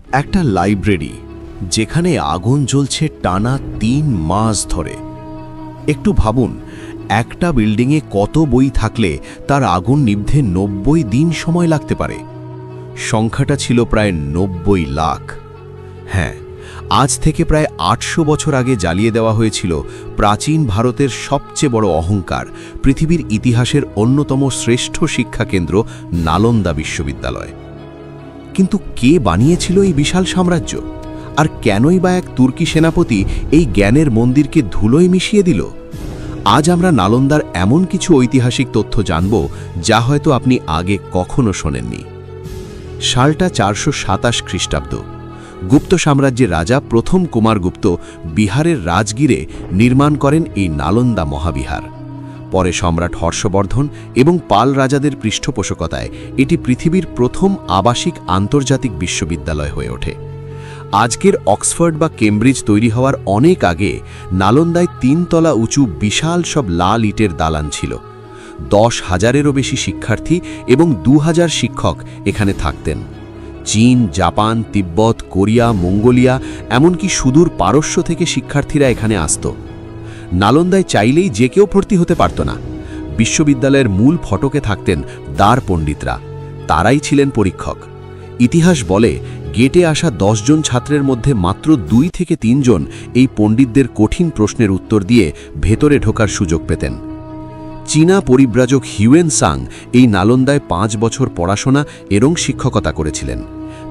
একটা লাইব্রেরি যেখানে আগুন জ্বলছে টানা ৩ মাস ধরে। একটু ভাবুন, একটা বিল্ডিংয়ে কত বই থাকলে তার আগুন নিভতে ৯০ দিন সময় লাগতে পারে। সংখ্যাটা ছিল প্রায় ৯০ লাখ। হ্যাঁ, আজ থেকে প্রায় ৮০০ বছর আগে জ্বালিয়ে দেওয়া হয়েছিল প্রাচীন ভারতের সবচেয়ে বড় অহংকার, পৃথিবীর ইতিহাসের অন্যতম শ্রেষ্ঠ শিক্ষাকেন্দ্র নালন্দা বিশ্ববিদ্যালয়। কিন্তু কে বানিয়েছিল এই বিশাল সাম্রাজ্য? আর কেনই বা এক তুর্কি সেনাপতি এই জ্ঞানের মন্দিরকে ধুলোয় মিশিয়ে দিল? আজ আমরা নালন্দার এমন কিছু ঐতিহাসিক তথ্য জানব যা হয়তো আপনি আগে কখনো শোনেননি। সালটা ৪২৭ খ্রিস্টাব্দ। গুপ্ত সাম্রাজ্যের রাজা প্রথম কুমারগুপ্ত বিহারের রাজগীরে নির্মাণ করেন এই নালন্দা মহাবিহার। পরে সম্রাট হর্ষবর্ধন এবং পাল রাজাদের পৃষ্ঠপোষকতায় এটি পৃথিবীর প্রথম আবাসিক আন্তর্জাতিক বিশ্ববিদ্যালয় হয়ে ওঠে। আজকের অক্সফোর্ড বা কেমব্রিজ তৈরি হওয়ার অনেক আগে নালন্দায় ৩ তলা উঁচু বিশাল সব লাল ইটের দালান ছিল। ১০,০০০-এরও বেশি শিক্ষার্থী এবং ২,০০০ শিক্ষক এখানে থাকতেন। চীন, জাপান, তিব্বত, কোরিয়া, মঙ্গোলিয়া, এমনকি সুদূর পারস্য থেকে শিক্ষার্থীরা এখানে আসত। নালন্দায় চাইলেই যে কেউ ভর্তি হতে পারত না। বিশ্ববিদ্যালয়ের মূল ফটকে থাকতেন দ্বার পণ্ডিতরা, তারাই ছিলেন পরীক্ষক। ইতিহাস বলে গেটে আসা ১০ জন ছাত্রের মধ্যে মাত্র ২ থেকে ৩ জন এই পণ্ডিতদের কঠিন প্রশ্নের উত্তর দিয়ে ভেতরে ঢোকার সুযোগ পেতেন। চীনা পরিব্রাজক হিউয়েন সাং এই নালন্দায় ৫ বছর পড়াশোনা এবং শিক্ষকতা করেছিলেন।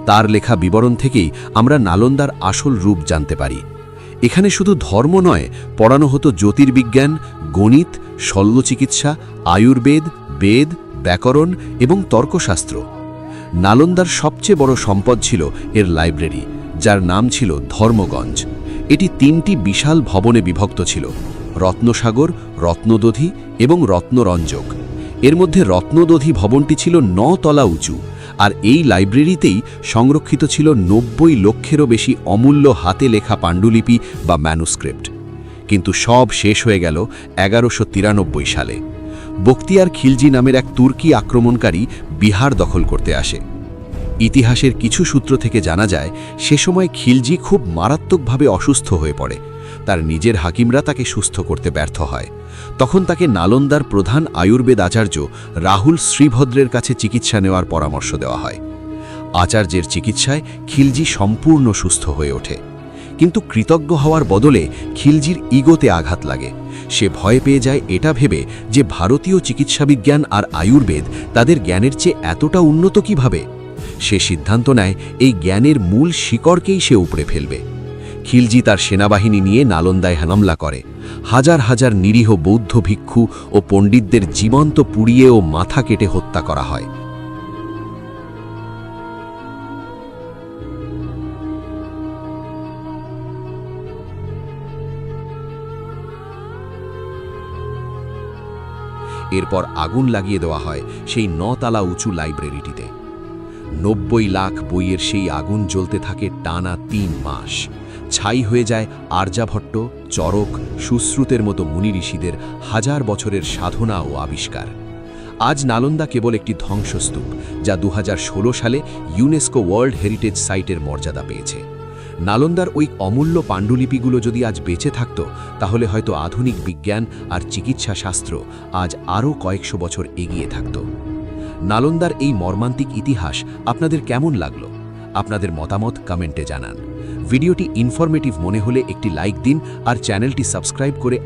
তার লেখা বিবরণ থেকেই আমরা নালন্দার আসল রূপ জানতে পারি। এখানে শুধু ধর্ম নয়, পড়ানো হতো জ্যোতির্বিজ্ঞান, গণিত, শল্যচিকিৎসা, আয়ুর্বেদ, বেদ, ব্যাকরণ এবং তর্কশাস্ত্র। নালন্দার সবচেয়ে বড় সম্পদ ছিল এর লাইব্রেরি, যার নাম ছিল ধর্মগঞ্জ। এটি ৩টি বিশাল ভবনে বিভক্ত ছিল: রত্নসাগর, রত্নদধি এবং রত্নরঞ্জক। এর মধ্যে রত্নদধি ভবনটি ছিল ৯ তলা উঁচু, আর এই লাইব্রেরিতেই সংরক্ষিত ছিল ৯০ লক্ষেরও বেশি অমূল্য হাতে লেখা পাণ্ডুলিপি বা ম্যানুস্ক্রিপ্ট। কিন্তু সব শেষ হয়ে গেল ১১৯৩ সালে। বখতিয়ার খিলজি নামের এক তুর্কি আক্রমণকারী বিহার দখল করতে আসে। ইতিহাসের কিছু সূত্র থেকে জানা যায় সে সময় খিলজি খুব মারাত্মকভাবে অসুস্থ হয়ে পড়ে। তার নিজের হাকিমরা তাকে সুস্থ করতে ব্যর্থ হয়। তখন তাকে নালন্দার প্রধান আয়ুর্বেদ আচার্য রাহুল শ্রীভদ্রের কাছে চিকিৎসা নেওয়ার পরামর্শ দেওয়া হয়। আচার্যের চিকিৎসায় খিলজি সম্পূর্ণ সুস্থ হয়ে ওঠে। কিন্তু কৃতজ্ঞ হওয়ার বদলে খিলজির ইগোতে আঘাত লাগে। সে ভয় পেয়ে যায় এটা ভেবে যে ভারতীয় চিকিৎসাবিজ্ঞান আর আয়ুর্বেদ তাদের জ্ঞানের চেয়ে এতটা উন্নত কিভাবে। সে সিদ্ধান্ত নেয় এই জ্ঞানের মূল শিকড়কেই সে উপড়ে ফেলবে। খিলজি তার সেনাবাহিনী নিয়ে নালন্দায় হামলা করে। হাজার হাজার নিরীহ বৌদ্ধ ভিক্ষু ও পণ্ডিতদের জীবন্ত পুড়িয়ে ও মাথা কেটে হত্যা করা হয়। এরপর আগুন লাগিয়ে দেওয়া হয় সেই ৯ তলা উঁচু লাইব্রেরিটিতে। ৯০ লাখ বইয়ের সেই আগুন জ্বলতে থাকে টানা ৩ মাস। ছাই হয়ে যায় আর্যাভট্ট, চরক, সুশ্রুতের মতো মুনি ঋষিদের হাজার বছরের সাধনা ও আবিষ্কার। আজ নালন্দা কেবল একটি ধ্বংসস্তূপ, যা ২০১৬ সালে ইউনেস্কো ওয়ার্ল্ড হেরিটেজ সাইটের মর্যাদা পেয়েছে। নালন্দার ওই অমূল্য পাণ্ডুলিপিগুলো যদি আজ বেঁচে থাকত, তাহলে হয়তো আধুনিক বিজ্ঞান আর চিকিৎসা শাস্ত্র আজ আরও কয়েকশো বছর এগিয়ে থাকত। নালন্দার এই মর্মান্তিক ইতিহাস আপনাদের কেমন লাগলো? আপনাদের মতামত কমেন্টে জানান। ভিডিওটি ইনফরমেটিভ মনে হলে একটি লাইক দিন আর চ্যানেলটি সাবস্ক্রাইব করে